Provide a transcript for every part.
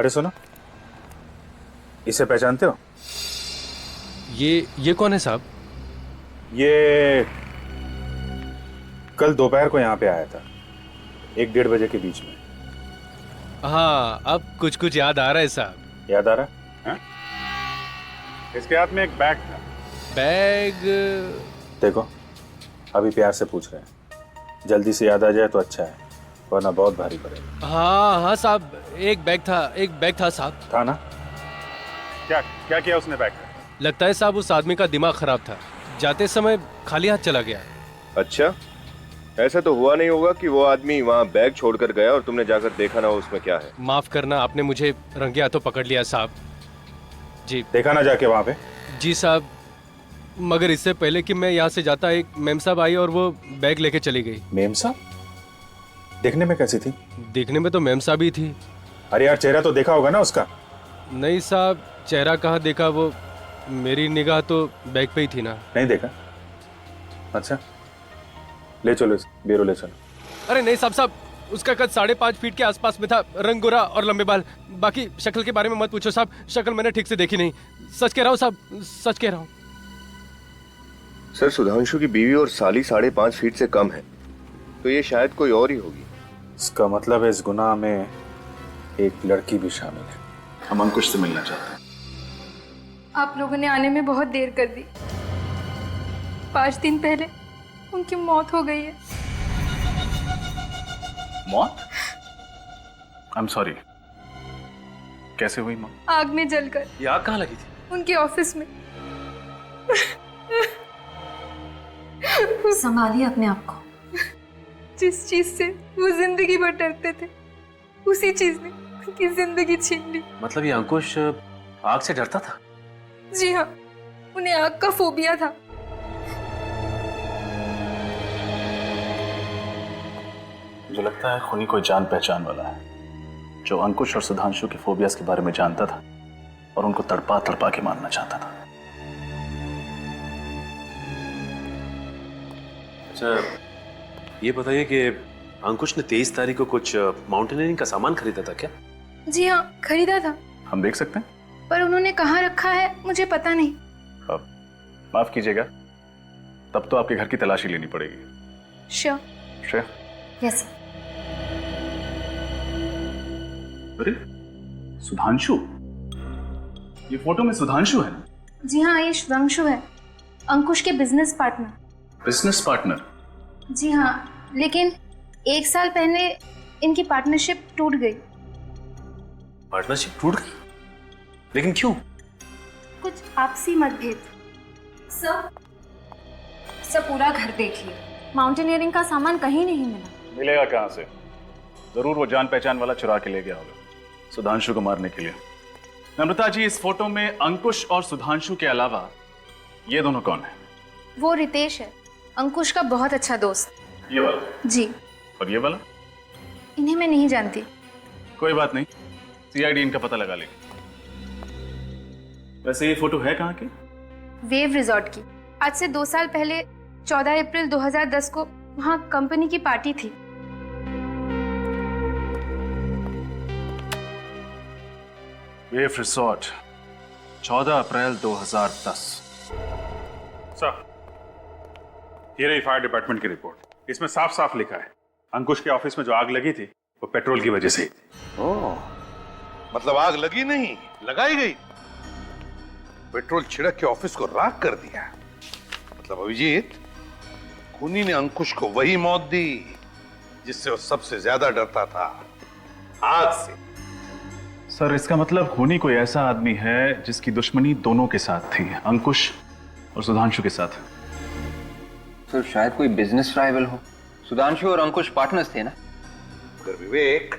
अरे सुनो, इसे पहचानते हो? ये कौन है साहब? ये कल दोपहर को यहाँ पे आया था, 1-1:30 बजे के बीच में। हाँ, अब कुछ कुछ याद आ रहा है साहब। याद आ रहा है? इसके हाथ में एक बैग था। बैग? देखो, अभी प्यार से पूछ रहे हैं, जल्दी से याद आ जाए तो अच्छा है, वरना बहुत भारी पड़ेगा। हाँ साहब, एक बैग था साहब। था ना? क्या क्या किया उसने बैग का? लगता है साहब उस आदमी का दिमाग खराब था, जाते समय खाली हाथ चला गया। अच्छा, ऐसा तो हुआ नहीं होगा कि वो आदमी वहाँ बैग छोड़कर गया और तुमने जाकर देखा ना हो उसमें क्या है? माफ करना, आपने मुझे रंगे हाथों पकड़ लिया साहब। जी देखा ना जाके वहां पे? जी साहब, मगर इससे पहले कि मैं यहाँ से जाता, एक मेम साहब आई और वो बैग लेके चली गई। मेम साहब? देखने में कैसी थी? देखने में तो मेम साहब ही थी। अरे यार, चेहरा तो देखा होगा ना उसका? नहीं साहब, चेहरा कहाँ देखा, वो मेरी निगाह तो बैग पे ही थी ना। नहीं देखा? अच्छा, ले चलो ब्यूरो ले चलो। अरे नहीं साहब, उसका कद 5.5 फीट के आसपास में था, रंग गोरा और लंबे बाल। बाकी शक्ल के बारे में मत पूछो साहब, शक्ल मैंने ठीक से देखी नहीं। सच कह रहा हूँ साहब, सच कह रहा हूँ। सर, सुधांशु की बीवी और साली 5.5 फीट से कम है, तो ये शायद कोई और ही होगी। इसका मतलब है इस गुनाह में एक लड़की भी शामिल है। हम अंकुश से मिलना चाहते हैं। आप लोगों ने आने में बहुत देर कर दी। 5 दिन पहले उनकी मौत हो गई है। मौत? I am sorry. कैसे हुई मौत? आग में जलकर। ये आग कहाँ लगी थी? उनके ऑफिस में। संभालिए अपने आप को। जिस चीज से वो जिंदगी भर डरते थे, उसी चीज ने उनकी जिंदगी छीन ली। मतलब ये अंकुश आग से डरता था? जी हाँ, उन्हें आग का फोबिया था। मुझे लगता है खूनी कोई जान पहचान वाला है, जो अंकुश और सुधांशु के फोबियास के बारे में जानता था और उनको तड़पा तड़पा के मारना चाहता था। अच्छा, ये बताइए कि अंकुश ने 23 तारीख को कुछ माउंटेनियरिंग का सामान खरीदा था क्या? जी हाँ, खरीदा था, हम देख सकते हैं? पर उन्होंने कहाँ रखा है मुझे पता नहीं। अब माफ कीजिएगा, तब तो आपके घर की तलाशी लेनी पड़ेगी। श्योर। श्योर? यस। अरे सुधांशु, ये फोटो में सुधांशु है ना? जी हाँ, ये सुधांशु है, अंकुश के बिजनेस पार्टनर। Business partner? जी हाँ, लेकिन 1 साल पहले इनकी पार्टनरशिप टूट गई। पार्टनरशिप टूट गई? लेकिन क्यों? कुछ आपसी मतभेद। सर पूरा घर देख लिया, माउंटेनियरिंग का सामान कहीं नहीं मिला। मिलेगा कहां से? जरूर वो जान पहचान वाला चुरा के ले गया होगा सुधांशु को मारने के लिए। नम्रता जी, इस फोटो में अंकुश और सुधांशु के अलावा ये दोनों कौन है? वो रितेश है, अंकुश का बहुत अच्छा दोस्त। ये वाला? जी। और ये वाला? इन्हें मैं नहीं जानती। कोई बात नहीं, सीआईडी इनका पता लगा लेगी। वैसे ये फोटो है कहाँ की? वेव रिजॉर्ट की। आज से 2 साल पहले 14 अप्रैल 2010 को वहाँ कंपनी की पार्टी थी। वेव रिजॉर्ट, 14 अप्रैल 2010। सर, ये रही फायर डिपार्टमेंट की रिपोर्ट। इसमें साफ साफ लिखा है अंकुश के ऑफिस में जो आग लगी थी वो पेट्रोल की वजह से ही थी। ओह, मतलब आग लगी नहीं, लगाई गई। पेट्रोल छिड़क के ऑफिस को राख कर दिया। मतलब अभिजीत, खूनी ने अंकुश को वही मौत दी जिससे वो सबसे ज्यादा डरता था, आग से। सर, इसका मतलब खूनी कोई ऐसा आदमी है जिसकी दुश्मनी दोनों के साथ थी, अंकुश और सुधांशु के साथ। सर शायद कोई बिजनेस राइवल हो। सुधांशु और अंकुश पार्टनर्स थे ना? अगर विवेक,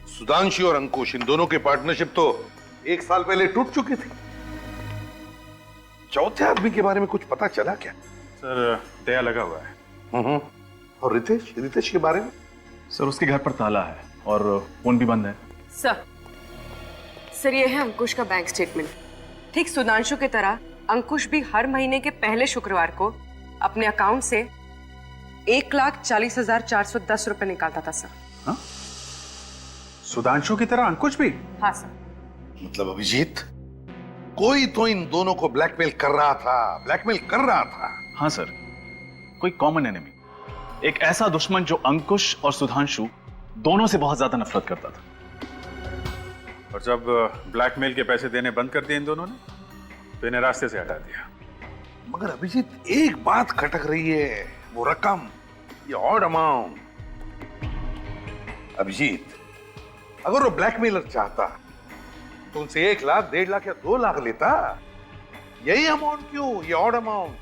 सुधांशु और अंकुश इन दोनों की पार्टनरशिप तो 1 साल पहले टूट चुकी थी। चौथे आदमी के बारे में कुछ पता चला क्या? सर, दया लगा हुआ है। और रितेश के बारे में? सर, उसके घर पर ताला है और फोन भी बंद है। सर ये है अंकुश का बैंक स्टेटमेंट। ठीक सुधांशु की तरह अंकुश भी हर महीने के पहले शुक्रवार को अपने अकाउंट से 1,40,410 रुपए निकालता था सर। हाँ? सुधांशु की तरह अंकुश भी? हाँ सर। मतलब अभिजीत, कोई तो इन दोनों को ब्लैकमेल कर रहा था। हाँ सर, कोई कॉमन एनिमी, एक ऐसा दुश्मन जो अंकुश और सुधांशु दोनों से बहुत ज्यादा नफरत करता था। और जब ब्लैकमेल के पैसे देने बंद कर दिए इन दोनों ने, तो इन्हें रास्ते से हटा दिया। मगर अभिजीत, एक बात खटक रही है, वो रकम, ये ऑड अमाउंट। अभिजीत, अगर वो ब्लैकमेलर चाहता तो उनसे 1 लाख, 1.5 लाख या 2 लाख लेता। यही अमाउंट क्यों, ये ऑड अमाउंट,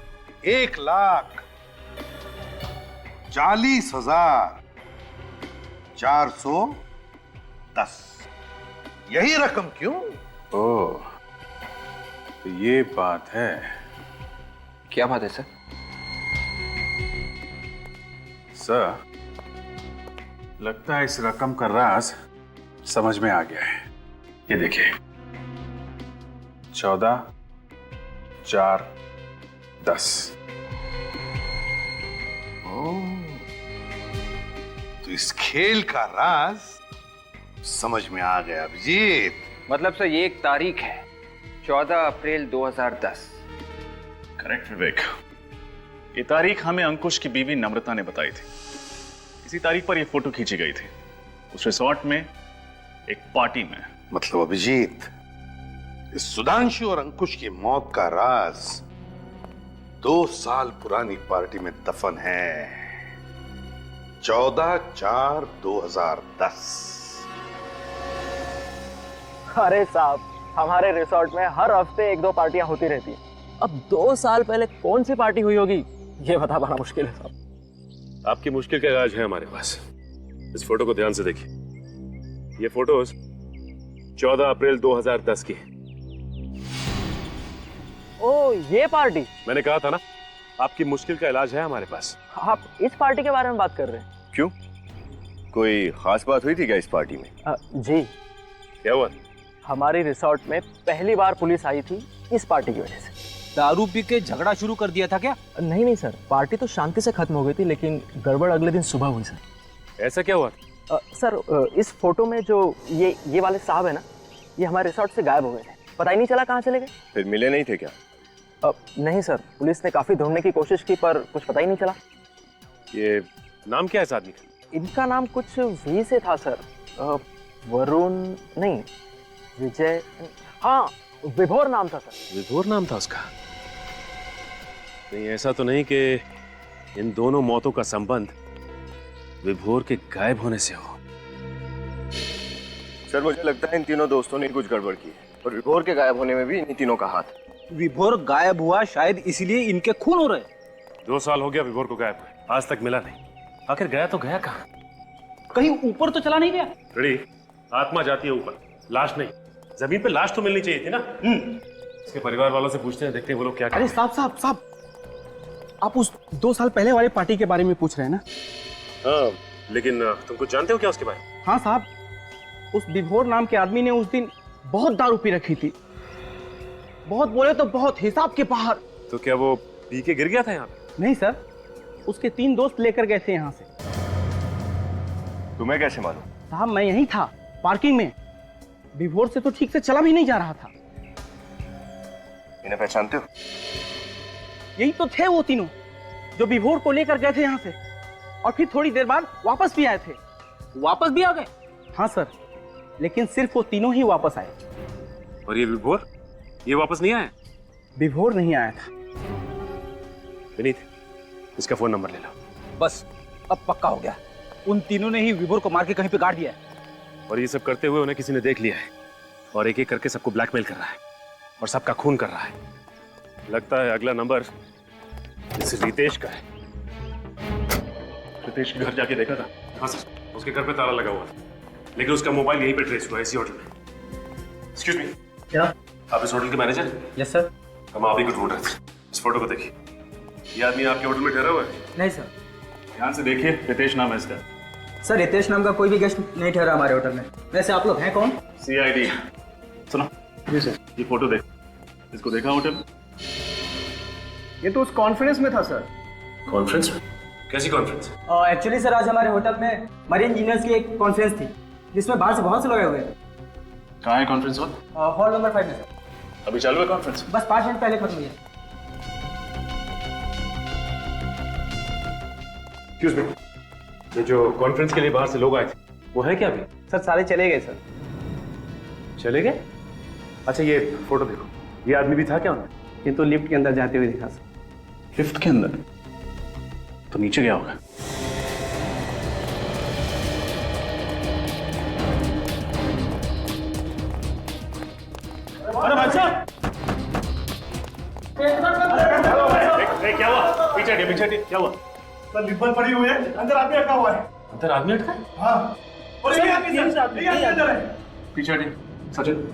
1,40,410, यही रकम क्यों? ओह, तो ये बात है। क्या बात है सर? सर, लगता है इस रकम का राज समझ में आ गया है। ये देखिए, 14,410। तो इस खेल का राज समझ में आ गया अभिजीत। मतलब सर ये एक तारीख है, 14 अप्रैल 2010। करेक्ट विवेक, ये तारीख हमें अंकुश की बीवी नम्रता ने बताई थी। इसी तारीख पर ये फोटो खींची गई थी, उस रिसोर्ट में, एक पार्टी में। मतलब अभिजीत, इस सुधांशु और अंकुश की मौत का राज 2 साल पुरानी पार्टी में दफन है। 14/4/2010। अरे साहब, हमारे रिसोर्ट में हर हफ्ते 1-2 पार्टियां होती रहती हैं। अब 2 साल पहले कौन सी पार्टी हुई होगी, ये बता पाना मुश्किल है साहब। आपकी मुश्किल का इलाज है हमारे पास। इस फोटो को ध्यान से देखिए। ये फोटोज 14 अप्रैल 2010 की है। ओ, ये पार्टी? मैंने कहा था ना, आपकी मुश्किल का इलाज है हमारे पास। आप इस पार्टी के बारे में बात कर रहे हैं? क्यों, कोई खास बात हुई थी क्या इस पार्टी में? जी, क्या हुआ? हमारी रिसोर्ट में पहली बार पुलिस आई थी इस पार्टी की वजह से। दारू पी के झगड़ा शुरू कर दिया था क्या? नहीं सर, पार्टी तो शांति से खत्म हो गई थी, लेकिन गड़बड़ अगले दिन सुबह हुई सर। ऐसा क्या हुआ? सर, इस फोटो में जो ये वाले साहब है ना, ये हमारे रिसोर्ट से गायब हो गए थे। पता ही नहीं चला कहाँ चले गए। फिर मिले नहीं थे क्या? नहीं सर, पुलिस ने काफी ढूंढने की कोशिश की पर कुछ पता ही नहीं चला। ये नाम क्या है इस आदमी का? इनका नाम कुछ वी से था सर। वरुण नहीं, विजय, हाँ विभोर नाम था सर। विभोर नाम था उसका? नहीं, ऐसा तो नहीं कि इन दोनों मौतों का संबंध विभोर के गायब होने से हो। सर, मुझे लगता है इन तीनों दोस्तों ने कुछ गड़बड़ की है और विभोर के गायब होने में भी इन तीनों का हाथ है। विभोर गायब हुआ शायद इसलिए इनके खून हो रहे। 2 साल हो गया विभोर को गायब हुए, आज तक मिला नहीं। आखिर गया तो गया कहाँ? कहीं ऊपर तो चला नहीं गया? रेडी, आत्मा जाती है ऊपर, लाश नहीं। जमीन पे लाश तो मिलनी चाहिए थी ना। इसके परिवार वालों से पूछते हैं, देखते हैं वो लोग क्या कहते हैं। अरे साहब, आप उस 2 साल पहले वाले पार्टी के बारे में पूछ रहे हैं ना? हाँ, लेकिन तुम कुछ जानते हो क्या उसके बारे में? हाँ साहब, उस विभोर नाम के आदमी ने उस दिन बहुत दारू पी रखी थी। बहुत बोले तो बहुत, हिसाब के बाहर। तो क्या वो पी के गिर गया था यहाँ पे? नहीं सर, उसके 3 दोस्त लेकर गए थे यहाँ से। तुम्हें कैसे मालूम? साहब, मैं यहीं था पार्किंग में। विभोर से तो ठीक से चला भी नहीं जा रहा था। इन्हें पहचानते हो? यही तो थे वो तीनों जो विभोर को लेकर गए थे यहाँ से, और फिर थोड़ी देर बाद वापस भी आए थे। वापस भी आ गए? हाँ सर, लेकिन सिर्फ वो तीनों ही वापस आए। और ये विभोर, ये वापस नहीं आया? विभोर नहीं आया था। विनीत, इसका फोन नंबर ले लो। बस, अब पक्का हो गया। उन तीनों ने ही विभोर को मार के कहीं पे गाड़ दिया है। और ये सब करते हुए उन्हें किसी ने देख लिया है और एक एक करके सबको ब्लैकमेल कर रहा है और सबका खून कर रहा है। लगता है अगला नंबर इस रितेश का है। रितेश के घर जाके देखा था? हाँ सर, उसके घर पे ताला लगा हुआ था, लेकिन उसका मोबाइल यहीं पे ट्रेस हुआ है, इसी होटल में। एक्सक्यूज मी, क्या आप इस होटल के मैनेजर हैं? Yes sir. हम आप ही को ढूंढ रहे थे। इस फोटो को देखिए, ये आदमी आपके होटल में ठहरा हुआ है? नहीं सर। ध्यान से देखिए, रितेश नाम है इसका। सर, रितेश नाम का कोई भी गेस्ट नहीं ठहरा हमारे होटल में। वैसे आप लोग हैं कौन? CID। सुनो जी सर। ये फोटो देख, इसको देखा होटल में? ये तो उस कॉन्फ्रेंस में था सर। कॉन्फ्रेंस में? कैसी कॉन्फ्रेंस? एक्चुअली सर, आज हमारे होटल में मरीन इंजीनियर्स की एक कॉन्फ्रेंस थी। जिसमें बाहर से बहुत से लोग आए हुए हैं। कहाँ है कॉन्फ्रेंस हॉल? हॉल नंबर 5 में सर। अभी चालू है कॉन्फ्रेंस? बस 5 मिनट पहले खत्म हुई है। एक्सक्यूज मी, ये जो कॉन्फ्रेंस के लिए बाहर से लोग आए थे वो है क्या अभी? सर सारे चले गए सर। चले गए? अच्छा ये फोटो देखो, ये आदमी भी था क्या उनमें? ये तो लिफ्ट के अंदर जाते हुए दिखा सर। लिफ्ट के अंदर? तो नीचे गया होगा। अरे भाई साहब! क्या हुआ? पीछे हटिए, क्या हुआ? सर लिफ्ट बंद पड़ी हुई है, अंदर आदमी अटका हुआ है। अंदर आदमी अटका? हाँ। और ये अंदर है। पीछे हटिए, सचिन।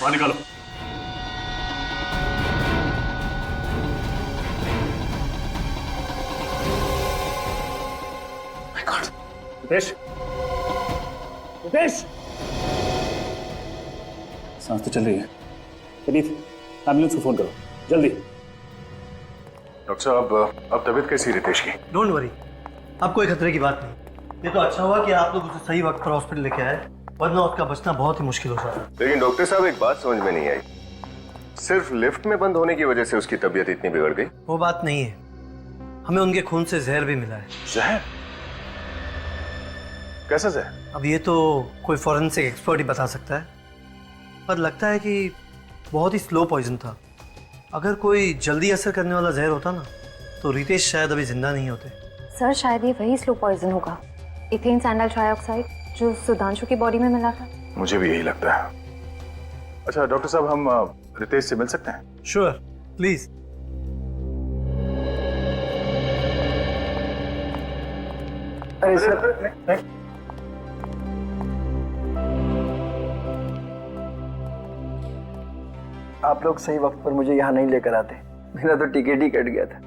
बाहर निकालो। रितेश, रितेश! सांस तो चल रही है। पुनीत, एम्बुलेंस को फोन करो, जल्दी। डॉक्टर साहब, अब तबीयत कैसी है रितेश की? डोंट वरी, अब कोई खतरे की बात नहीं। ये तो अच्छा हुआ कि आप लोग उसे सही वक्त पर हॉस्पिटल लेके आए, वरना उसका बचना बहुत ही मुश्किल हो सकता। लेकिन डॉक्टर साहब एक बात समझ में नहीं आई, सिर्फ लिफ्ट में बंद होने की वजह से उसकी तबीयत इतनी बिगड़ गई? वो बात नहीं है, हमें उनके खून से जहर भी मिला है। जहर? कैसा जहर? अब ये तो कोई फॉरेंसिक एक्सपर्ट ही बता सकता है, पर लगता है कि बहुत ही स्लो पॉइजन था। अगर कोई जल्दी असर करने वाला जहर होता ना, तो रितेश शायद अभी जिंदा नहीं होते। सर शायद ये वही स्लो पॉइजन होगा, इथेन सैंडल ट्राइऑक्साइड, जो सुधांशु की बॉडी में मिला था। मुझे भी यही लगता है। अच्छा डॉक्टर साहब, हम रितेश से मिल सकते हैं? Sure, please. अरे सर, आप लोग सही वक्त पर मुझे यहाँ नहीं लेकर आते, मेरा तो टिकट ही कट गया था।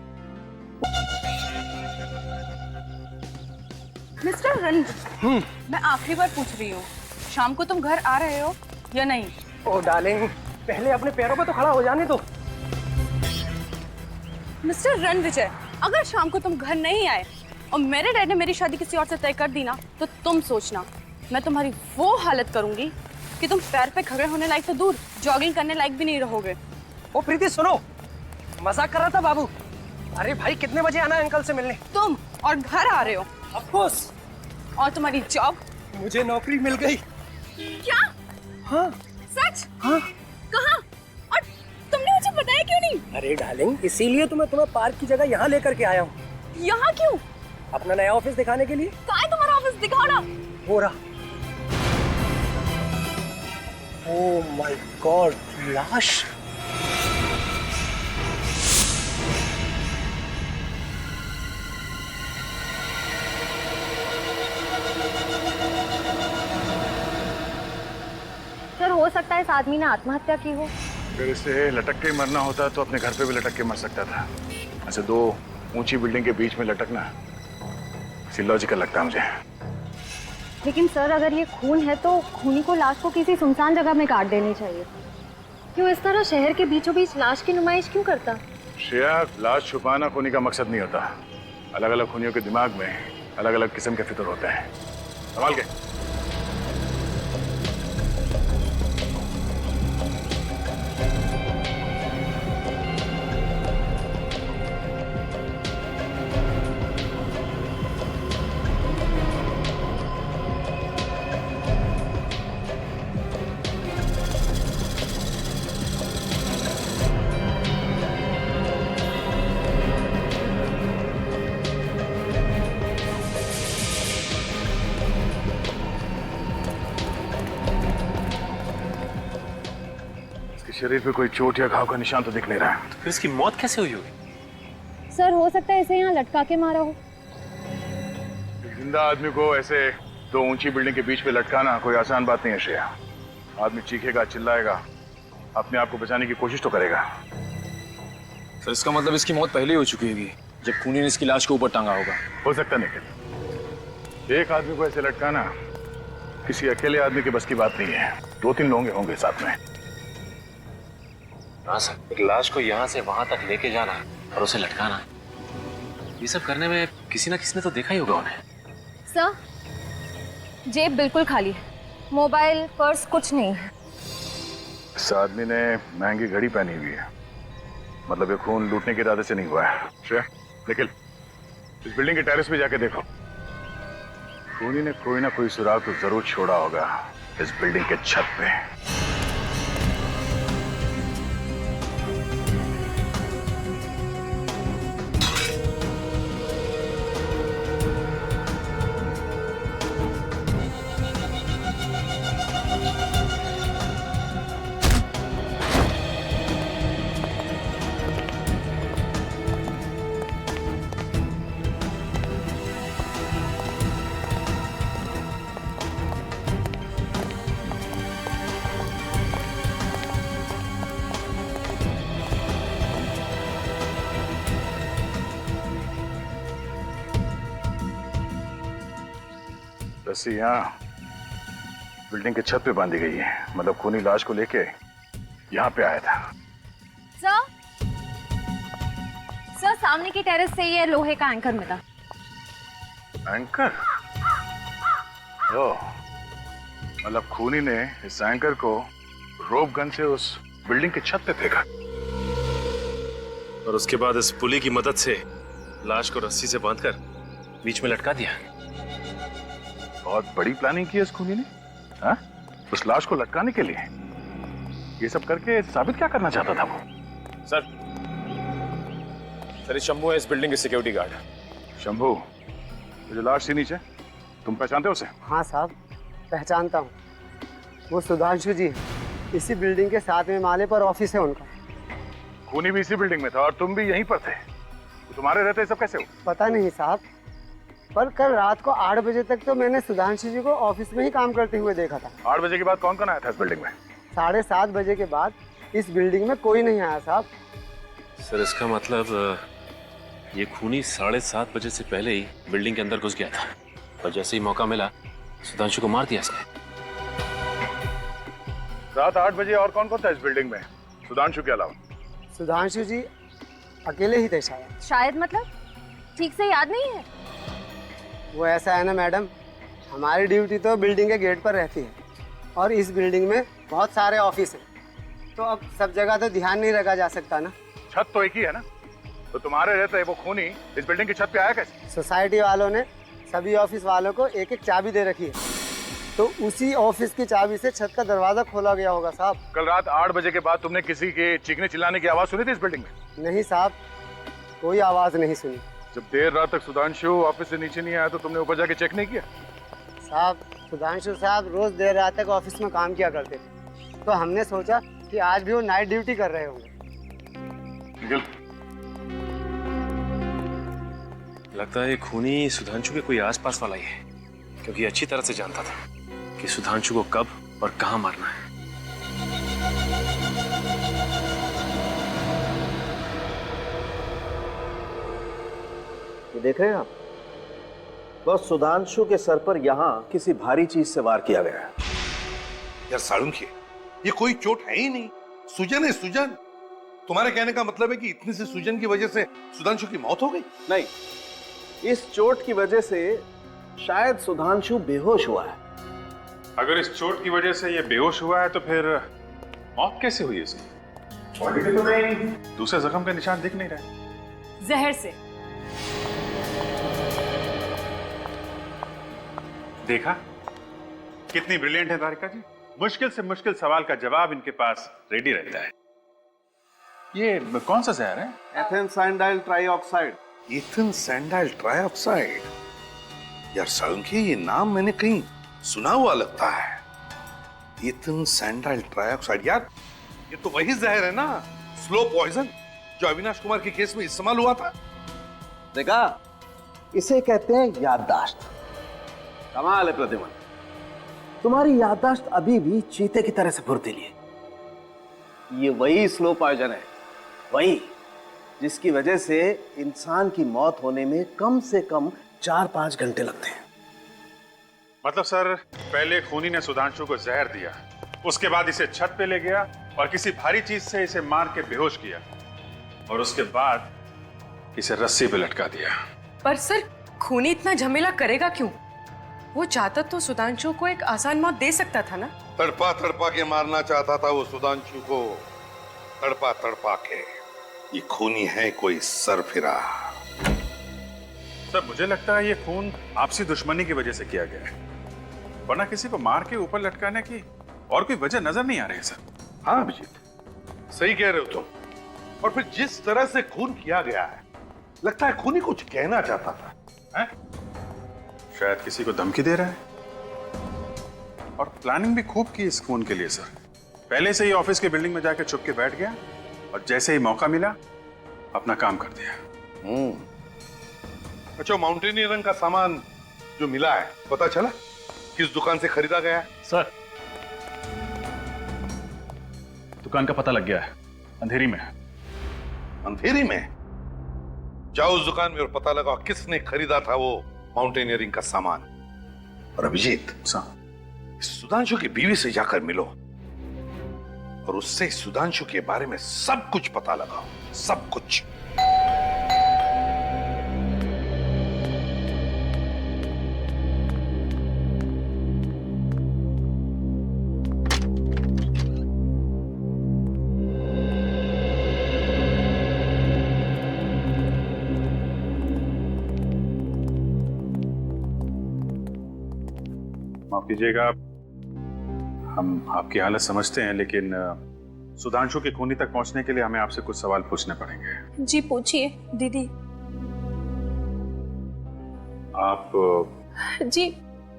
मिस्टर रंजन, मैं आखिरी बार पूछ रही हूँ, शाम को तुम घर आ रहे हो या नहीं? ओ डार्लिंग, पहले अपने पैरों पे तो खड़ा हो जाने दो। मिस्टर रणविजय, अगर शाम को तुम घर नहीं आए और मेरे डैड ने मेरी शादी किसी और से तय कर दी ना, तो तुम सोचना मैं तुम्हारी वो हालत करूंगी कि तुम पैर पे खड़े होने लायक तो दूर, जॉगिंग करने लायक भी नहीं रहोगे। ओ प्रीति सुनो, मजाक कर रहा था बाबू। अरे भाई कितने बजे आना है अंकल से मिलने? तुम और घर आ रहे हो? Of course. और तुम्हारी जॉब? मुझे नौकरी मिल गई। क्या? हाँ। सच? हाँ। कहाँ? और तुमने मुझे बताया क्यों नहीं? अरे डार्लिंग, इसीलिए तो मैं तुम्हें पार्क की जगह यहाँ लेकर के आया हूँ। यहाँ क्यों? अपना नया ऑफिस दिखाने के लिए। कहाँ है तुम्हारा ऑफिस? दिखाओ ना। हो रहा। ओह माय गॉड, लाश। सर हो सकता है इस आदमी ने आत्महत्या की हो। अगर इसे लटक के मरना होता तो अपने घर पे भी लटक के मर सकता था। ऐसे दो ऊंची बिल्डिंग के बीच में लटकना लॉजिकल लगता है मुझे। लेकिन सर अगर ये खून है तो खूनी को लाश को किसी सुनसान जगह में काट देनी चाहिए। क्यों इस तरह शहर के बीचों बीच लाश की नुमाइश क्यों करता? श्रेया, लाश छुपाना खूनी का मकसद नहीं होता। अलग अलग खूनियों के दिमाग में अलग अलग किस्म के फितर होते हैं। संभाल के। शरीर पे कोई चोट या घाव का निशान तो दिख नहीं रहा है। तो फिर इसकी मौत कैसे हुई होगी? सर हो सकता है इसे यहाँ लटका के मारा हो। एक जिंदा आदमी को ऐसे दो ऊंची बिल्डिंग के बीच में लटकाना कोई आसान बात नहीं है श्रेया। आदमी चीखेगा, चिल्लाएगा, अपने आप को बचाने की कोशिश तो करेगा। सर इसका मतलब इसकी मौत पहले हो चुकी होगी, जब खूनी ने इसकी लाश को ऊपर टांगा होगा। हो सकता है निखिल, एक आदमी को ऐसे लटकाना किसी अकेले आदमी के बस की बात नहीं है। 2-3 लोग होंगे साथ में। हाँ सर, एक लाश को यहाँ से वहां तक लेके जाना और उसे लटकाना, ये सब करने में किसी ना किसी ने तो देखा ही होगा उन्हें। सर, जेब बिल्कुल खाली है, मोबाइल पर्स कुछ नहीं है। इस आदमी ने महंगी घड़ी पहनी हुई है, मतलब ये खून लूटने के इरादे से नहीं हुआ है। श्रेया, निखिल, इस बिल्डिंग के टेरेस पे जाके देखो। खूनी ने कोई ना कोई सुराग तो जरूर छोड़ा होगा इस बिल्डिंग के छत पे। रस्सी यहाँ बिल्डिंग के छत पे बांधी गई है, मतलब खूनी लाश को लेके यहाँ पे आया था। सर, सामने की टेरेस से ये लोहे का एंकर मिला। एंकर? ओ, मतलब खूनी ने इस एंकर को रोप गन से उस बिल्डिंग के छत पे फेंका और उसके बाद इस पुली की मदद से लाश को रस्सी से बांधकर बीच में लटका दिया। बहुत बड़ी प्लानिंग की है इस खूनी ने, हाँ? उस लाश को लटकाने के लिए। ये सब करके साबित क्या करना चाहता था वो? सर, ये शंभू है, इस बिल्डिंग के सिक्योरिटी गार्ड। शंभू, जो लाश थी नीचे, तुम पहचानते हो उसे? हाँ साहब, पहचानता हूँ। वो सुधांशु जी, इसी बिल्डिंग के 7वें माले पर ऑफिस है उनका। खूनी भी इसी बिल्डिंग में था और तुम भी यहीं पर थे, तो तुम्हारे रहते सब कैसे हो? पता नहीं साहब, पर कल रात को 8 बजे तक तो मैंने सुधांशु जी को ऑफिस में ही काम करते हुए देखा था। 8 बजे के बाद कौन कौन आया था इस बिल्डिंग में? 7:30 बजे के बाद इस बिल्डिंग में कोई नहीं आया साहब। सर, इसका मतलब ये खूनी 7:30 बजे से पहले ही बिल्डिंग के अंदर घुस गया था और जैसे ही मौका मिला सुधांशु को मार दिया इसने। रात 8 बजे और कौन कौन था इस बिल्डिंग में सुधांशु के अलावा? सुधांशु जी अकेले ही थे शायद। शायद मतलब ठीक से याद नहीं है। वो ऐसा है ना मैडम, हमारी ड्यूटी तो बिल्डिंग के गेट पर रहती है और इस बिल्डिंग में बहुत सारे ऑफिस हैं, तो अब सब जगह तो ध्यान नहीं रखा जा सकता ना। छत तो एक ही है ना, तो तुम्हारे रहते वो खूनी इस बिल्डिंग की छत पे आया कैसे? सोसाइटी वालों ने सभी ऑफिस वालों को एक एक चाबी दे रखी है, तो उसी ऑफिस की चाबी से छत का दरवाजा खोला गया होगा साहब। कल रात 8 बजे के बाद तुमने किसी के चीखने चिल्लाने की आवाज सुनी थी इस बिल्डिंग में? नहीं साहब, कोई आवाज नहीं सुनी। जब देर रात तक सुधांशु ऑफिस से नीचे नहीं आया तो तुमने ऊपर जाके चेक नहीं किया? साहब, सुधांशु साहब रोज देर रात तक ऑफिस में काम किया करते थे, तो हमने सोचा कि आज भी वो नाइट ड्यूटी कर रहे होंगे। लगता है खूनी सुधांशु के कोई आसपास वाला ही है, क्योंकि अच्छी तरह से जानता था कि सुधांशु को कब और कहां मारना है। ये देख रहे हैं आप, बस सुधांशु के सर पर यहाँ किसी भारी चीज से वार किया गया है। यार साळुंखे, ये कोई चोट है ही नहीं, सूजन है सूजन। तुम्हारे कहने का मतलब है कि इतनी सी सूजन की वजह से सुधांशु की मौत हो गई? नहीं, इस चोट की वजह से शायद सुधांशु बेहोश हुआ है। अगर इस चोट की वजह से ये बेहोश हुआ है तो फिर मौत कैसे हुई इसकी? बॉडी पे तो नहीं दूसरे जख्म के निशान दिख नहीं रहे। जहर से। देखा कितनी ब्रिलियंट है तारिका जी, मुश्किल से मुश्किल सवाल का जवाब इनके पास रेडी रहता है। ये कौन सा जहर है? एथेन सैंडाइल ट्राइऑक्साइड। एथेन सैंडाइल ट्राइऑक्साइड? यार साळुंखे, ये नाम मैंने कहीं सुना हुआ लगता है। एथेन सैंडाइल ट्राइऑक्साइड, यार ये तो वही जहर है ना, स्लो पॉइजन, जो अविनाश कुमार के केस में इस्तेमाल हुआ था। देखा, इसे कहते हैं याददाश्त। कमाल है प्रतिमा, तुम्हारी याददाश्त अभी भी चीते की तरह से फुर्तीली है। ये वही स्लो पॉइजन है, वही जिसकी वजह से इंसान की मौत होने में कम से कम 4-5 घंटे लगते हैं। मतलब सर, पहले खूनी ने सुधांशु को जहर दिया, उसके बाद इसे छत पे ले गया और किसी भारी चीज से इसे मार के बेहोश किया और उसके बाद इसे रस्सी पे लटका दिया। पर सर, खूनी इतना झमेला करेगा क्यों? वो चाहता तो सुधांशु को एक आसान मौत दे सकता था ना। तड़पा तड़पा के मारना चाहता था वो सुधांशु को, तड़पा तड़पा के। ये खूनी है कोई सरफिरा। सर, मुझे लगता है ये खून आपसी दुश्मनी की वजह से किया गया है, वरना किसी को मार के ऊपर लटकाने की और कोई वजह नजर नहीं आ रही है सर। हाँ अभिजीत, सही कह रहे हो तुम। और फिर जिस तरह से खून किया गया है, लगता है खूनी कुछ कहना चाहता था, हैं? शायद किसी को धमकी दे रहा है। और प्लानिंग भी खूब की इस खून के लिए सर। पहले से ही ऑफिस की बिल्डिंग में जाकर छुप के बैठ गया और जैसे ही मौका मिला अपना काम कर दिया। अच्छा, माउंटेनियरिंग का सामान जो मिला है, पता चला किस दुकान से खरीदा गया है? सर, दुकान का पता लग गया है, अंधेरी में। अंधेरी में? जाओ उस दुकान में और पता लगाओ किसने खरीदा था वो माउंटेनियरिंग का सामान। और अभिजीत, सुधांशु की बीवी से जाकर मिलो और उससे सुधांशु के बारे में सब कुछ पता लगाओ, सब कुछ। माफ कीजिएगा, हम आपकी हालत समझते हैं, लेकिन सुधांशु के खूनी तक पहुंचने के लिए हमें आपसे कुछ सवाल पूछने पड़ेंगे। जी पूछिए दीदी। आप जी,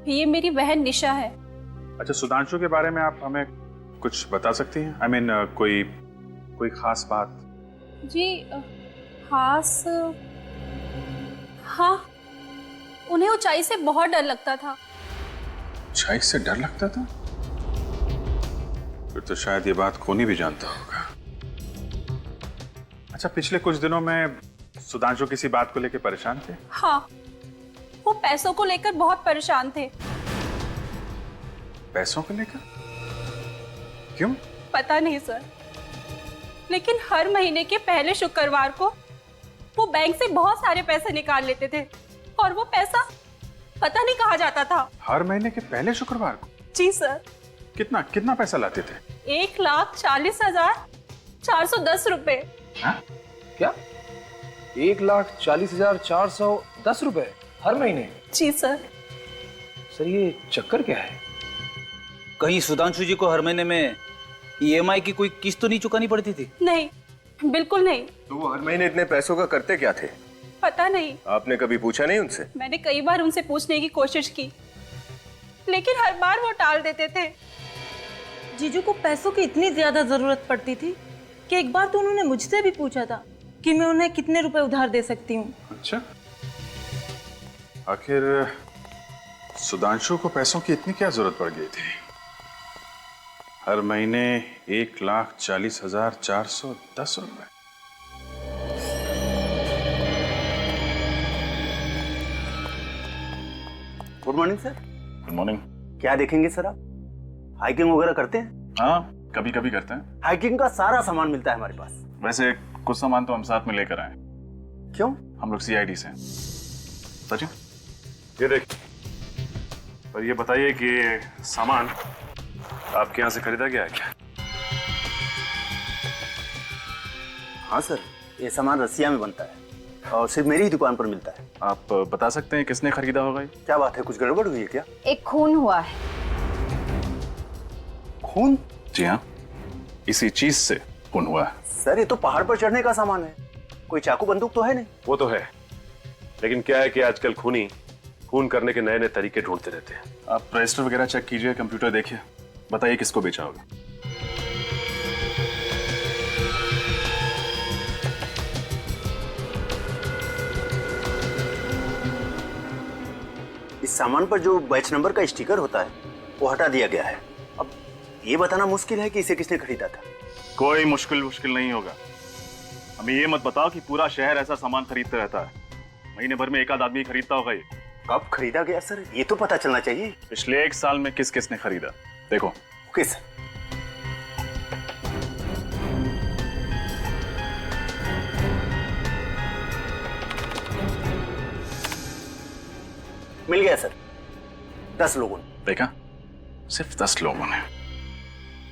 ये मेरी बहन निशा है। अच्छा, सुधांशु के बारे में आप हमें कुछ बता सकती हैं? आई मीन कोई खास बात? जी खास, हाँ, उन्हें ऊंचाई से बहुत डर लगता था। ऊंचाई से डर लगता था? फिर तो शायद ये बात खूनी भी जानता होगा। अच्छा, पिछले कुछ दिनों में सुधांशु किसी बात को लेकर परेशान थे? हाँ, वो पैसों को लेकर बहुत परेशान थे। पैसों को लेकर? क्यों? पता नहीं सर, लेकिन हर महीने के पहले शुक्रवार को वो बैंक से बहुत सारे पैसे निकाल लेते थे और वो पैसा पता नहीं कहाँ जाता था। हर महीने के पहले शुक्रवार को? जी सर। कितना पैसा लाते थे? 1,40,410 रुपए। क्या? 1,40,410 रुपए हर महीने? जी सर। सर, ये चक्कर क्या है? कहीं सुधांशु जी को हर महीने में EMI की कोई किस्त तो नहीं चुकानी पड़ती थी? नहीं, बिल्कुल नहीं। तो वो हर महीने इतने पैसों का करते क्या थे? पता नहीं। आपने कभी पूछा नहीं उनसे? मैंने कई बार उनसे पूछने की कोशिश की, लेकिन हर बार वो टाल देते थे। जीजू को पैसों की इतनी ज्यादा जरूरत पड़ती थी कि एक बार तो उन्होंने मुझसे भी पूछा था कि मैं उन्हें कितने रुपए उधार दे सकती हूँ। अच्छा, आखिर सुधांशु को पैसों की इतनी क्या जरूरत पड़ गई थी? हर महीने 1,40,410 रुपए। Good morning sir. Good morning. क्या देखेंगे सर आप? हाइकिंग वगैरह करते हैं? हाँ, कभी कभी करते हैं। हाइकिंग का सारा सामान मिलता है हमारे पास। वैसे कुछ सामान तो हम साथ में लेकर आए। क्यों? हम लोग CID से हैं। सचिन, ये देखिए। पर ये बताइए कि सामान आपके यहाँ से खरीदा गया है क्या? हाँ सर, ये सामान रसिया में बनता है और सिर्फ मेरी ही दुकान पर मिलता है। आप बता सकते हैं किसने खरीदा होगा ये? क्या बात है, कुछ गड़बड़ हुई है क्या? एक खून हुआ है। खून? जी हाँ, इसी चीज से खून हुआ है। सर, ये तो पहाड़ पर चढ़ने का सामान है, कोई चाकू बंदूक तो है नहीं। वो तो है, लेकिन क्या है कि आजकल खूनी खून करने के नए नए तरीके ढूंढते रहते हैं। आप रजिस्टर वगैरह चेक कीजिए, कंप्यूटर देखिए, बताइए किसको बेचा होगा। इस सामान पर जो बैच नंबर का स्टिकर होता है वो हटा दिया गया है। अब ये बताना मुश्किल है कि इसे किसने खरीदा था। कोई मुश्किल नहीं होगा। हमें ये मत बताओ कि पूरा शहर ऐसा सामान खरीदता रहता है। महीने भर में एक आध आदमी खरीदता होगा ये। कब खरीदा गया सर, ये तो पता चलना चाहिए। पिछले 1 साल में किस किसने खरीदा, देखो। Okay sir. मिल गया सर, 10 लोगों ने। देखा, सिर्फ 10 लोगों ने।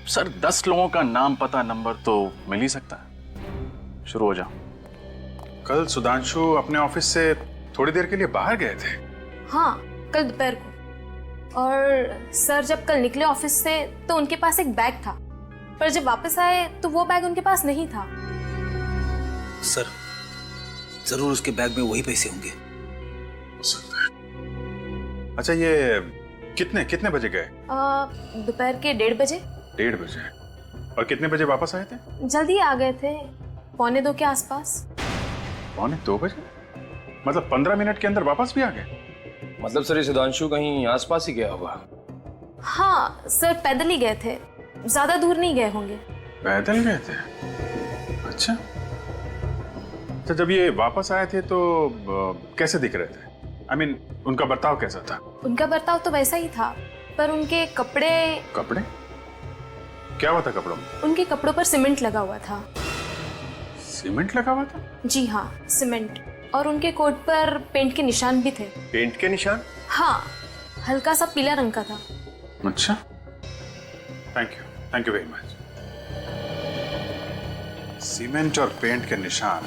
सर 10 लोगों का नाम पता नंबर तो मिल ही सकता है। शुरू हो जाओ। कल सुधांशु अपने ऑफिस से थोड़ी देर के लिए बाहर गए थे। हाँ, कल दोपहर को। और सर जब कल निकले ऑफिस से तो उनके पास एक बैग था, पर जब वापस आए तो वो बैग उनके पास नहीं था। सर जरूर उसके बैग में वही पैसे होंगे। हो सकता है। अच्छा, ये कितने बजे गए? दोपहर के 1:30 बजे। 1:30 बजे। और कितने बजे वापस आए थे? जल्दी आ गए थे, 1:45 के आसपास। 1:45 बजे? मतलब 15 मिनट के अंदर वापस भी आ गए? मतलब सर ये सुधांशु कहीं आसपास ही गया होगा। हाँ सर, पैदल ही गए थे, ज्यादा दूर नहीं गए होंगे। पैदल गए थे? अच्छा। तो जब ये वापस आए थे तो कैसे दिख रहे थे? I mean, उनका बर्ताव कैसा था? उनका बर्ताव तो वैसा ही था, पर उनके कपड़े। कपड़े? क्या हुआ था कपड़ों में? उनके कपड़ों पर सीमेंट लगा हुआ था। सीमेंट लगा हुआ था? जी हाँ, सीमेंट। और उनके कोट पर पेंट के निशान भी थे। पेंट के निशान? हाँ, हल्का सा पीला रंग का था। अच्छा, thank you very much. Cement और पेंट के निशान,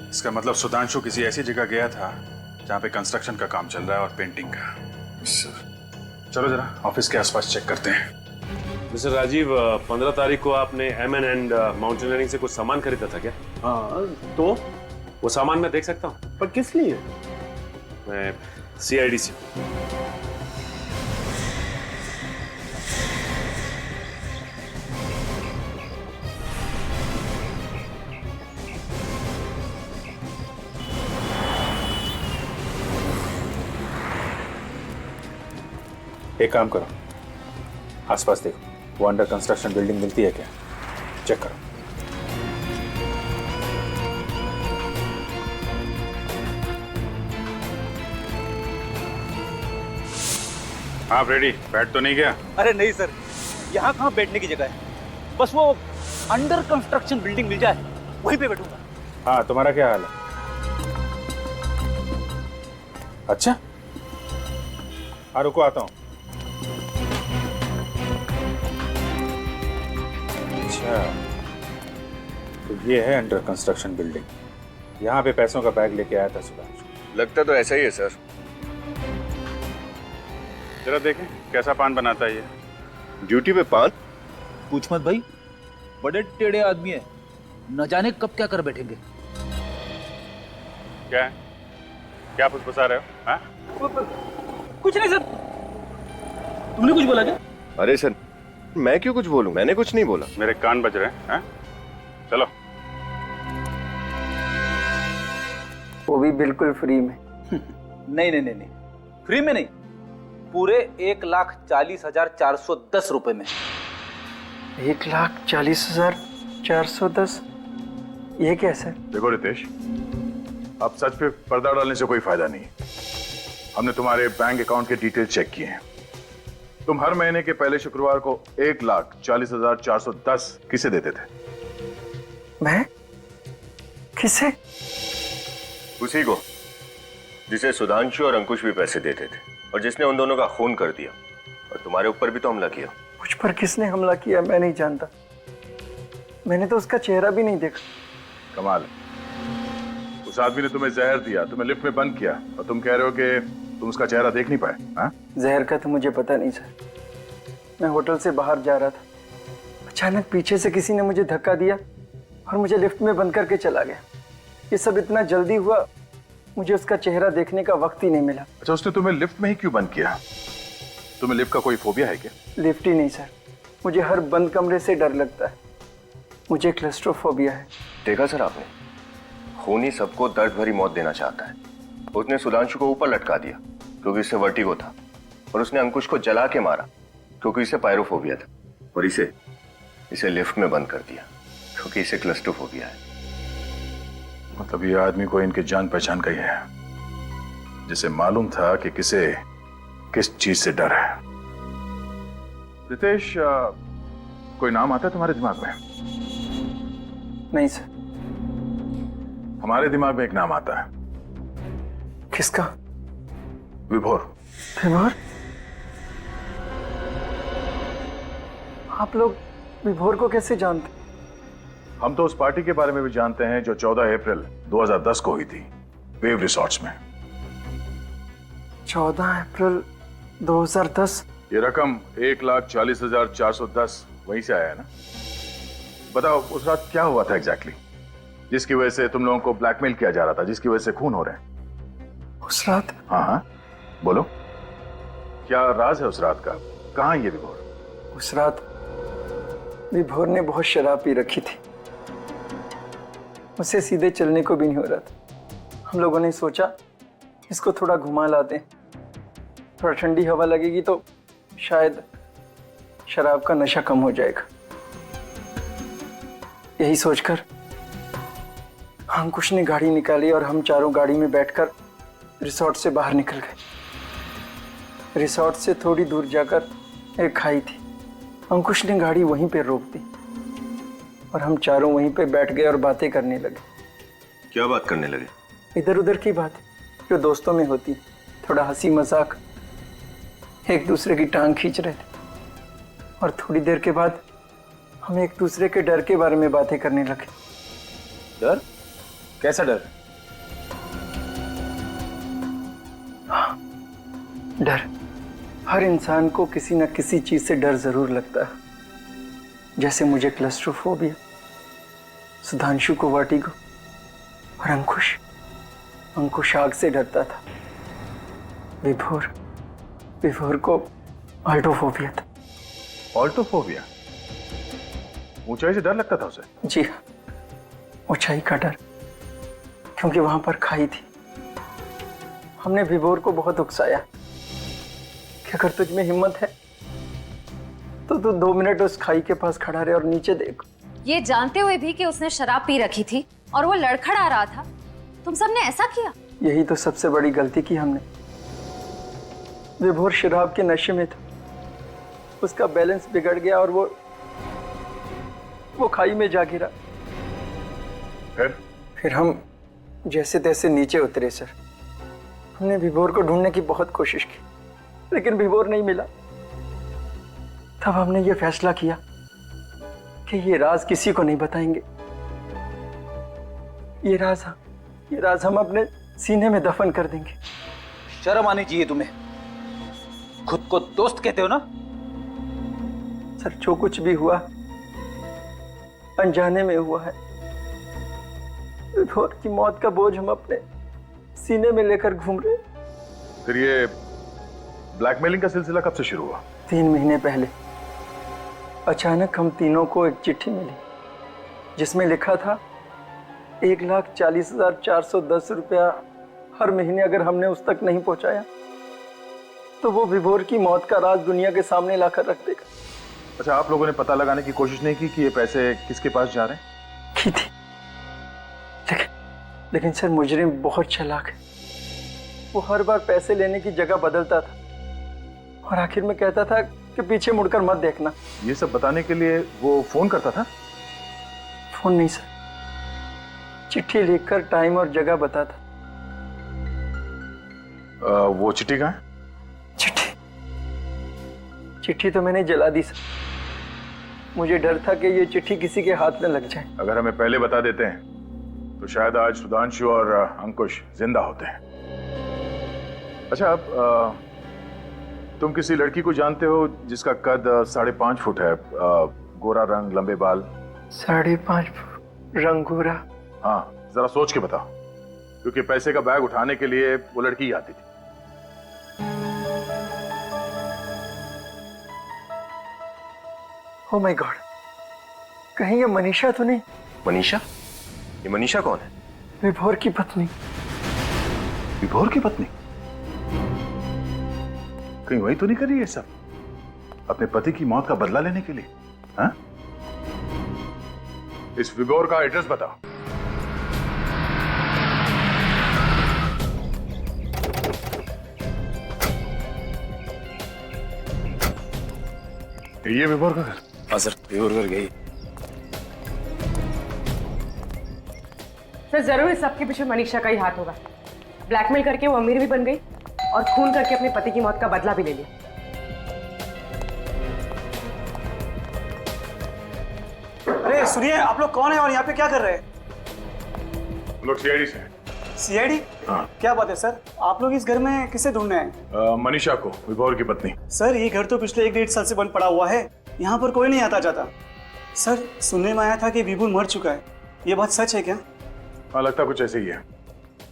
इसका मतलब सुधांशु किसी ऐसी जगह गया था जहाँ पे कंस्ट्रक्शन का काम चल रहा है और पेंटिंग का। चलो जरा ऑफिस के आसपास चेक करते हैं। मिस्टर राजीव, 15 तारीख को आपने एमएन एंड माउंटेनियरिंग से कुछ सामान खरीदा था क्या? हाँ, तो वो सामान मैं देख सकता हूँ? पर किस लिए? मैं सीआईडी से। एक काम करो, आसपास देखो, वो अंडर कंस्ट्रक्शन बिल्डिंग मिलती है क्या? चेक करो। आप रेडी? बैठ तो नहीं गया? अरे नहीं सर, यहाँ कहाँ बैठने की जगह है, बस वो अंडर कंस्ट्रक्शन बिल्डिंग मिल जाए वहीं पे बैठूंगा। हाँ, तुम्हारा क्या हाल है? अच्छा, हाँ रुको, आता हूँ। अच्छा, तो ये है अंडर कंस्ट्रक्शन बिल्डिंग। यहाँ पे पैसों का बैग लेके आया था सुधांशु। लगता तो ऐसा ही है सर। जरा देखें कैसा पान बनाता है ये। ड्यूटी पे पान? पूछ मत भाई, बड़े टेढ़े आदमी है, न जाने कब क्या कर बैठेंगे। क्या है? क्या फुसफुसा रहे हो? हाँ? कुछ नहीं सर। तुमने कुछ बोला क्या? अरे सर, मैं क्यों कुछ बोलूं? मैंने कुछ नहीं बोला। मेरे कान बज रहे हैं। हाँ? चलो। वो भी बिल्कुल फ्री में। नहीं, फ्री में नहीं, पूरे 1,40,410 रुपए में। 1,40,410? ये कैसे? देखो रितेश, अब सच पे पर्दा डालने से कोई फायदा नहीं। हमने तुम्हारे बैंक अकाउंट के डिटेल चेक किए हैं। तुम हर महीने के पहले शुक्रवार को 1,40,410 किसे देते थे? मैं? किसे? उसी को जिसे सुधांशु और अंकुश भी पैसे देते थे और जिसने उन दोनों का खून कर दिया। और तुम्हारे ऊपर भी तो हमला किया। मुझ पर किसने हमला किया मैं नहीं जानता। मैंने तो उसका चेहरा भी नहीं देखा। कमाल है। उस आदमी ने तुम्हें जहर दिया, तुम्हें लिफ्ट में बंद किया और तुम कह रहे हो कि तुम उसका चेहरा देख नहीं पाए। हाँ? जहर का तो मुझे पता नहीं सर। मैं होटल से बाहर जा रहा था, अचानक पीछे से किसी ने मुझे धक्का दिया और मुझे लिफ्ट में बंद करके चला गया। ये सब इतना जल्दी हुआ, मुझे उसका चेहरा देखने का वक्त ही नहीं मिला। अच्छा, उसने तुम्हें लिफ्ट में ही क्यों बंद किया? तुम्हें लिफ्ट का कोई फोबिया है क्या? लिफ्ट ही नहीं सर, मुझे हर बंद कमरे से डर लगता है। मुझे क्लस्ट्रोफोबिया है। देखा सर आपने, खूनी सबको दर्द भरी मौत देना चाहता है। उसने सुधांशु को ऊपर लटका दिया क्योंकि इसे वर्टिगो था, और उसने अंकुश को जला के मारा क्योंकि इसे पायरोफोबिया था, और इसे लिफ्ट में बंद कर दिया क्योंकि इसे क्लस्ट्रोफोबिया है। मतलब ये आदमी को इनके जान पहचान का ही है। जिसे मालूम था कि किसे किस चीज से डर है। रितेश, कोई नाम आता है तुम्हारे दिमाग में? नहीं सर। हमारे दिमाग में एक नाम आता है। किसका? विभोर। विभोर? आप लोग विभोर को कैसे जानते? हम तो उस पार्टी के बारे में भी जानते हैं जो 14 अप्रैल 2010 को हुई थी वेव रिसॉर्ट्स में। 14 अप्रैल 2010? ये रकम 1,40,410 वहीं से आया है ना? बताओ उस रात क्या हुआ था एग्जैक्टली, जिसकी वजह से तुम लोगों को ब्लैकमेल किया जा रहा था, जिसकी वजह से खून हो रहे हैं? उस रात? हाँ हाँ बोलो, क्या राज है उस रात का? कहाँ है ये विभोर? उस रात विभोर ने बहुत शराब पी रखी थी, उसे सीधे चलने को भी नहीं हो रहा था। हम लोगों ने सोचा इसको थोड़ा घुमा लाते हैं, थोड़ा ठंडी हवा लगेगी तो शायद शराब का नशा कम हो जाएगा। यही सोचकर अंकुश ने गाड़ी निकाली और हम चारों गाड़ी में बैठकर रिसोर्ट से बाहर निकल गए। रिसोर्ट से थोड़ी दूर जाकर एक खाई थी, अंकुश ने गाड़ी वहीं पे रोक दी और हम चारों वहीं पे बैठ गए और बातें करने लगे। क्या बात करने लगे? इधर उधर की बात जो दोस्तों में होती, थोड़ा हंसी मजाक, एक दूसरे की टांग खींच रहे थे। और थोड़ी देर के बाद हम एक दूसरे के डर के बारे में बातें करने लगे। डर? कैसा डर? हाँ, डर। हर इंसान को किसी न किसी चीज से डर जरूर लगता है। जैसे मुझे क्लस्ट्रोफोबिया, सुधांशु को वर्टिगो और अंकुश आग से डरता था। विभोर को ऑल्टोफोबिया था। ऑल्टोफोबिया? ऊंचाई से डर लगता था उसे? जी हाँ, ऊंचाई का डर, क्योंकि वहां पर खाई थी। हमने विभोर को बहुत उकसाया कि अगर तुझ में हिम्मत है तो तू 2 मिनट उस खाई के पास खड़ा रहे और नीचे देख। ये जानते हुए भी कि उसने शराब पी रखी थी और वो लड़खड़ा रहा था, तुम सबने ऐसा किया? यही तो सबसे बड़ी गलती की हमने। विभोर शराब के नशे में था, उसका बैलेंस बिगड़ गया और वो खाई में जा गिरा। फिर हम जैसे तैसे नीचे उतरे सर। हमने विभोर को ढूंढने की बहुत कोशिश की, लेकिन विभोर नहीं मिला। तब हमने ये फैसला किया कि ये राज किसी को नहीं बताएंगे। ये राज हम अपने सीने में दफन कर देंगे। शर्म आनी चाहिए तुम्हें, खुद को दोस्त कहते हो ना? सर, जो कुछ भी हुआ अनजाने में हुआ है। विभोर की मौत का बोझ हम अपने सीने में लेकर घूम रहे। फिर ये ब्लैकमेलिंग का सिलसिला कब से शुरू हुआ? 3 महीने पहले अचानक हम तीनों को एक चिट्ठी मिली जिसमें लिखा था 1,40,410 रुपया हर महीने अगर हमने उस तक नहीं पहुंचाया तो वो विभोर की मौत का राज दुनिया के सामने लाकर रख देगा। अच्छा, आप लोगों ने पता लगाने की कोशिश नहीं की कि ये पैसे किसके पास जा रहे हैं? की थी, लेकिन सर मुजरिम बहुत चालाक है। वो हर बार पैसे लेने की जगह बदलता था और आखिर में कहता था कि पीछे मुड़कर मत देखना। ये सब बताने के लिए वो फोन करता था? फोन नहीं सर, चिट्ठी लिखकर टाइम और जगह बताता। वो चिट्ठी कहाँ है? चिट्ठी तो मैंने जला दी सर। मुझे डर था कि ये चिट्ठी किसी के हाथ में लग जाए। अगर हमें पहले बता देते हैं तो शायद आज सुधांशु और अंकुश जिंदा होते हैं। अच्छा, अब तुम किसी लड़की को जानते हो जिसका कद 5.5 फुट है, गोरा रंग, लंबे बाल? 5.5 फुट रंग, गोरा? हाँ, जरा सोच के बताओ, क्योंकि पैसे का बैग उठाने के लिए वो लड़की ही आती थी। ओह माय गॉड, कहीं ये मनीषा तो नहीं? मनीषा? ये मनीषा कौन है? विभोर की पत्नी। विभोर की पत्नी? कहीं वही तो नहीं कर रही है सब अपने पति की मौत का बदला लेने के लिए? हाँ? इस विभोर का एड्रेस बताओ। ये विभोर का घर? हाँ सर, विभोर घर गई। सर जरूर इस सबके पीछे मनीषा का ही हाथ होगा। ब्लैकमेल करके वो अमीर भी बन गई और खून करके अपने पति की मौत का बदला भी ले लिया। अरे सुनिए, आप लोग कौन है और यहाँ पे क्या कर रहे हैं? लोग सीआईडी से हैं। सीआईडी? हाँ। क्या बात है सर, आप लोग इस घर में किसे ढूंढने हैं? मनीषा को, विभोर की पत्नी। सर ये घर तो पिछले 1-1.5 साल से बंद पड़ा हुआ है, यहाँ पर कोई नहीं आता जाता। सर सुनने में आया था कि विभुल मर चुका है, ये बात सच है क्या? हाँ, लगता कुछ ऐसे ही है।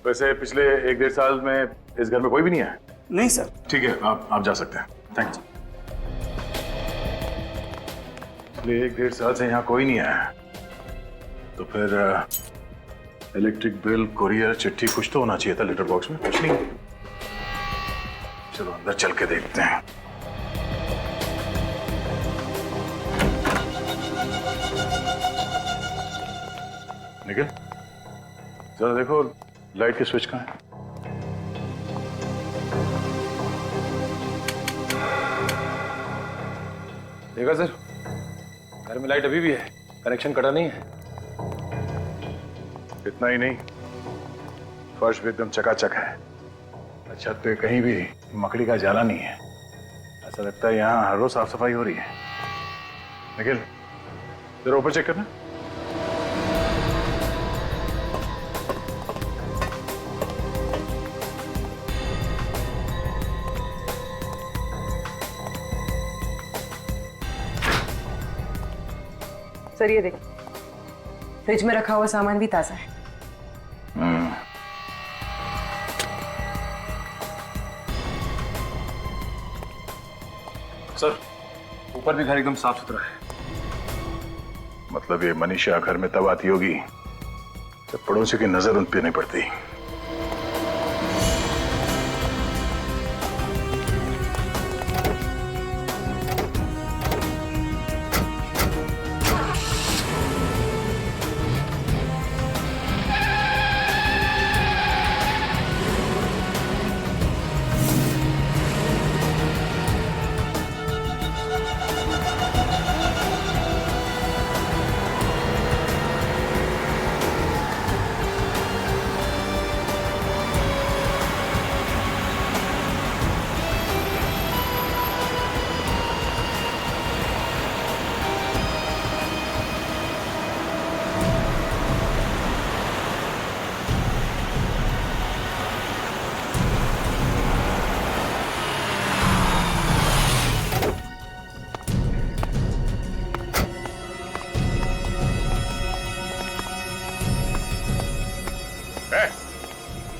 वैसे पिछले 1-1.5 साल में इस घर में कोई भी नहीं आया? नहीं सर। ठीक है, आप जा सकते हैं। थैंक्स। पिछले 1-1.5 साल से यहाँ कोई नहीं आया, तो फिर इलेक्ट्रिक बिल, कुरियर, चिट्ठी कुछ तो होना चाहिए था लेटर बॉक्स में। कुछ नहीं। चलो अंदर चल के देखते हैं। निकल, जरा देखो लाइट के स्विच कहाँ है। देखा सर, घर में लाइट अभी भी है, कनेक्शन कटा नहीं है। इतना ही नहीं, फर्श भी एकदम चकाचक है। छत पे कहीं भी मकड़ी का जाला नहीं है। ऐसा लगता है यहाँ हर रोज साफ सफाई हो रही है। निखिल, जरा ऊपर चेक करना। सर ये देखिए, फ्रिज में रखा हुआ सामान भी ताजा है। सर ऊपर भी घर एकदम साफ सुथरा है। मतलब ये मनीषा घर में तब आती होगी जब पड़ोसी की नजर उन पे नहीं पड़ती।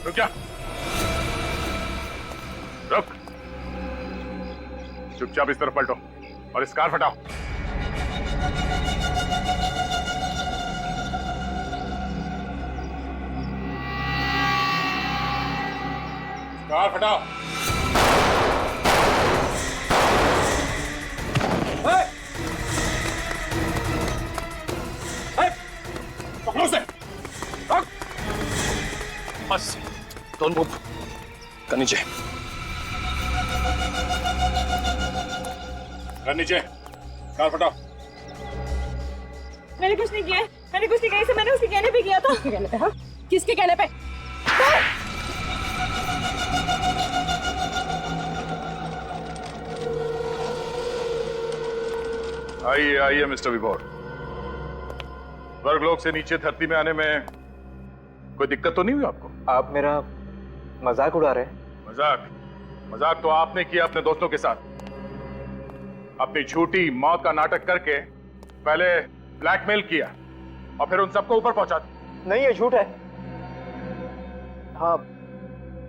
रुक जा, रुक। चुपचाप इस तरफ पलटो और इस कार हटाओ। कार हटाओ। पकड़ो उसे। बस डोंट मूव, कर नीचे, कर नीचे, कार हटाओ। मैंने कुछ नहीं किया, मैंने कुछ नहीं किया, इसे मैंने उसके कहने पे किया था। किसके कहने पे? हाँ, किसके कहने पे? आइए आइए मिस्टर विभोर। स्वर्गलोक से नीचे धरती में आने में कोई दिक्कत तो नहीं हुई आपको? आप मेरा मजाक उड़ा रहे हैं? मजाक? मजाक तो आपने किया अपने दोस्तों के साथ। अपनी झूठी मौत का नाटक करके पहले ब्लैकमेल किया और फिर उन सबको ऊपर पहुंचा दिया। नहीं, ये झूठ है। हाँ,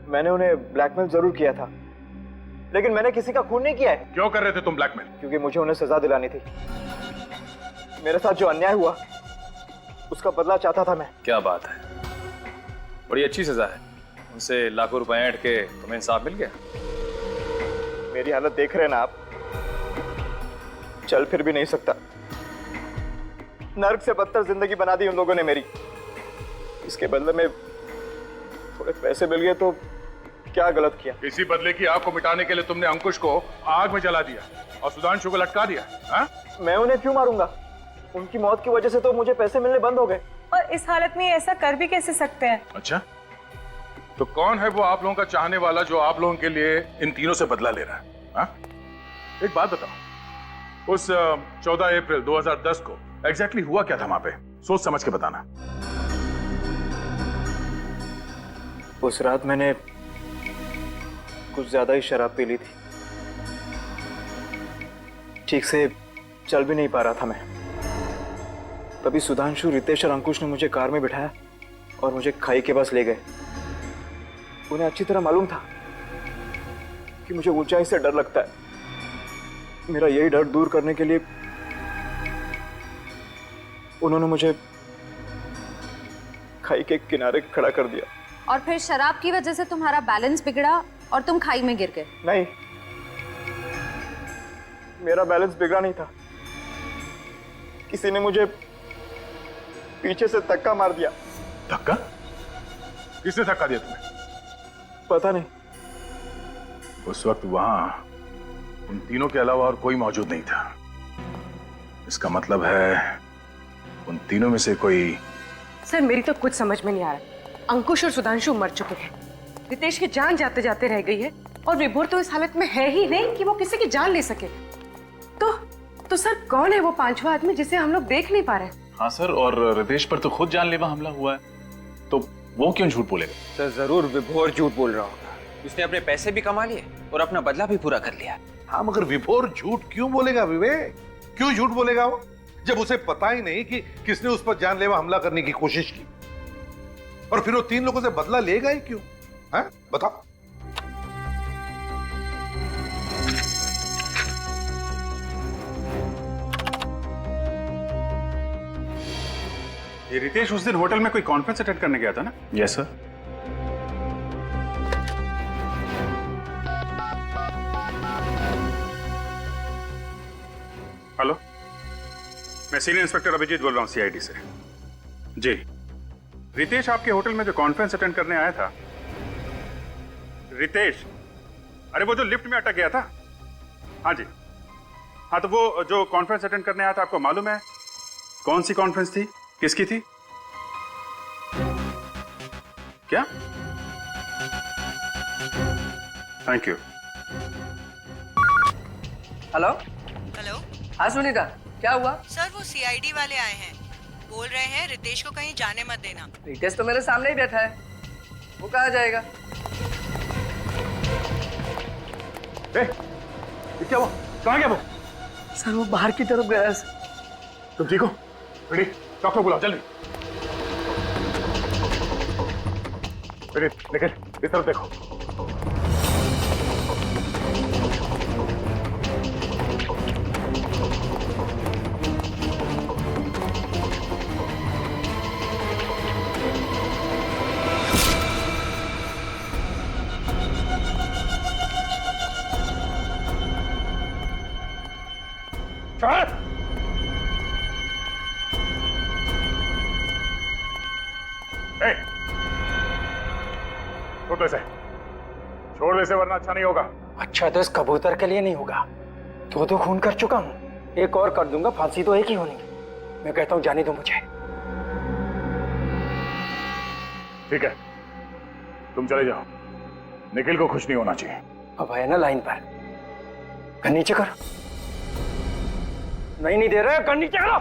मैंने उन्हें ब्लैकमेल जरूर किया था, लेकिन मैंने किसी का खून नहीं किया है। क्यों कर रहे थे तुम ब्लैकमेल? क्योंकि मुझे उन्हें सजा दिलानी थी। मेरे साथ जो अन्याय हुआ उसका बदला चाहता था मैं। क्या बात है, बड़ी अच्छी सजा है। उनसे लाखों रुपए ऐंठ के तुम्हें इंसाफ मिल गया। मेरी हालत देख रहे हैं ना आप, चल फिर भी नहीं सकता। नर्क से बदतर जिंदगी बना दी उन लोगों ने मेरी। इसके बदले में थोड़े पैसे मिल गए तो क्या गलत किया? इसी बदले की आग को मिटाने के लिए तुमने अंकुश को आग में जला दिया और सुधांशु को लटका दिया। हाँ? मैं उन्हें क्यों मारूंगा? उनकी मौत की वजह से तो मुझे पैसे मिलने बंद हो गए। और इस हालत में ऐसा कर भी कैसे सकते हैं? अच्छा, तो कौन है वो आप लोगों का चाहने वाला जो आप लोगों के लिए इन तीनों से बदला ले रहा है? हाँ? एक बात बताओ, उस 14 अप्रैल 2010 को एग्जैक्टली हुआ क्या था वहां पे? सोच समझ के बताना। उस रात मैंने कुछ ज्यादा ही शराब पी ली थी। ठीक से चल भी नहीं पा रहा था मैं। तभी सुधांशु, रितेश और अंकुश ने मुझे कार में बिठाया और मुझे खाई के पास ले गए। उन्हें अच्छी तरह मालूम था कि मुझे ऊंचाई से डर लगता है। मेरा यही डर दूर करने के लिए उन्होंने मुझे खाई के किनारे खड़ा कर दिया। और फिर शराब की वजह से तुम्हारा बैलेंस बिगड़ा और तुम खाई में गिर गए। नहीं, मेरा बैलेंस बिगड़ा नहीं था। किसी ने मुझे पीछे से धक्का मार दिया। धक्का? किसने धक्का दिया तुम्हें? पता नहीं। उस वक्त वहां उन तीनों के अलावा और कोई मौजूद नहीं था। इसका मतलब है उन तीनों में से कोई। सर, मेरी तो कुछ समझ में नहीं आ रहा। अंकुश और सुधांशु मर चुके हैं, रितेश की जान जाते जाते रह गई है, और विभोर तो इस हालत में है ही नहीं कि वो किसी की जान ले सके। तो सर, कौन है वो पांचवा आदमी जिसे हम लोग देख नहीं पा रहे? हाँ सर, और रितेश पर तो खुद जानलेवा हमला हुआ है, तो वो क्यों झूठ बोलेगा? सर जरूर विभोर झूठ बोल रहा होगा। उसने अपने पैसे भी कमा लिए और अपना बदला भी पूरा कर लिया। हाँ, मगर विभोर झूठ क्यों बोलेगा विवेक? क्यों झूठ बोलेगा वो, जब उसे पता ही नहीं कि किसने उस पर जानलेवा हमला करने की कोशिश की? और फिर वो तीन लोगों से बदला लेगा ही क्यों? हैं? बताओ। ये रितेश उस दिन होटल में कोई कॉन्फ्रेंस अटेंड करने गया था ना? Yes sir. हेलो, मैं सीनियर इंस्पेक्टर अभिजीत बोल रहा हूँ सीआईडी से। जी, रितेश आपके होटल में जो कॉन्फ्रेंस अटेंड करने आया था। रितेश, अरे वो जो लिफ्ट में अटक गया था? हाँ जी, हाँ, तो वो जो कॉन्फ्रेंस अटेंड करने आया था, आपको मालूम है कौन सी कॉन्फ्रेंस थी, किसकी थी? क्या? Thank you. Hello hello. हाँ सुनीता, क्या हुआ? सर, वो सीआईडी वाले आए हैं, बोल रहे हैं रितेश को कहीं जाने मत देना। रितेश तो मेरे सामने ही बैठा है, वो कहाँ जाएगा? क्या वो? कहाँ गया वो? सर, वो बाहर की तरफ गया है। तुम ठीक हो? रेडी, डॉक्टर बुलाओ जल्दी। रेडी, निकल, इस तरफ देखो। छोड़ दे इसे, वरना अच्छा नहीं होगा। अच्छा, तो इस कबूतर के लिए नहीं होगा। दो खून कर चुका हूँ, एक और कर दूंगा, फांसी तो एक ही होनी। मैं कहता हूँ जाने दो मुझे। ठीक है, तुम चले जाओ, निखिल को खुश नहीं होना चाहिए। अब है ना लाइन पर, गन नीचे कर। नहीं दे रहे, गन नीचे करो।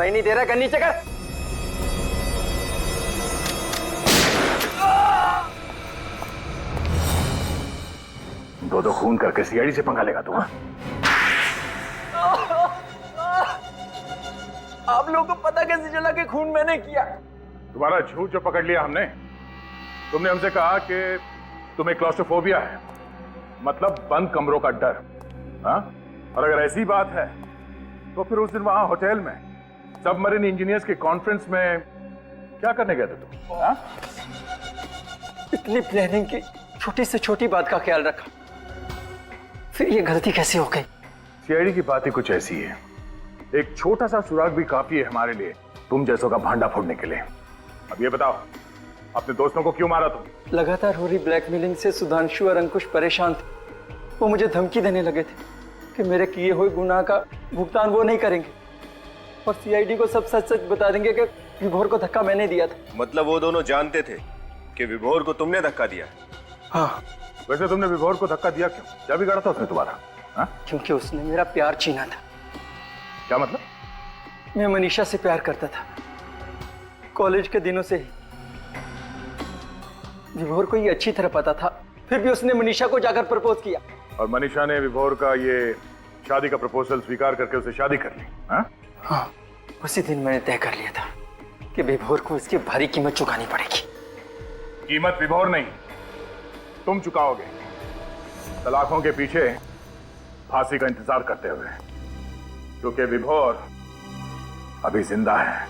नहीं दे रहा, गन नीचे कर। दो खून करके सीआईडी से पंगा लेगा तू? आप लोगों को पता कैसे चला कि खून मैंने किया? तुम्हारा झूठ जो पकड़ लिया हमने। तुमने हमसे कहा कि तुम्हें क्लॉस्ट्रोफोबिया है, मतलब बंद कमरों का डर। हाँ? और अगर ऐसी बात है तो फिर उस दिन वहां होटल में सबमरीन इंजीनियर्स के कॉन्फ्रेंस में क्या करने गए थे तुम? हाँ? इतनी प्लानिंग की छोटी से छोटी बात का ख्याल रखा, फिर ये गलती कैसे हो गई? सीआईडी की बात ही कुछ ऐसी है एक छोटा सा सुराग भी काफी है हमारे लिए तुम जैसों का भांडा फोड़ने के लिए। अब ये बताओ, अपने दोस्तों को क्यों मारा तुम? लगातार हो रही ब्लैकमेलिंग से सुधांशु और अंकुश परेशान थे। वो मुझे धमकी देने लगे थे कि मेरे किए हुए गुनाह का भुगतान वो नहीं करेंगे और सीआईडी को सब सच सच बता देंगे कि विभोर को धक्का मैंने दिया था। मतलब वो दोनों जानते थे कि विभोर को तुमने धक्का दिया? हाँ। वैसे तुमने विभोर को धक्का दिया क्यों? क्या बिगाड़ा था उसने तुम्हारा? हाँ? क्योंकि उसने मेरा प्यार छीना था। क्या मतलब? मैं मनीषा से प्यार करता था कॉलेज के दिनों से ही। विभोर को ये अच्छी तरह पता था, फिर भी उसने मनीषा को जाकर प्रपोज किया। और मनीषा ने विभोर का ये शादी का प्रपोजल स्वीकार करके उसे शादी कर ली? हाँ? हाँ, उसी दिन मैंने तय कर लिया था कि विभोर को इसकी भारी कीमत चुकानी पड़ेगी। कीमत विभोर नहीं, तुम चुकाओगे, सलाखों के पीछे फांसी का इंतजार करते हुए, क्योंकि विभोर अभी जिंदा है।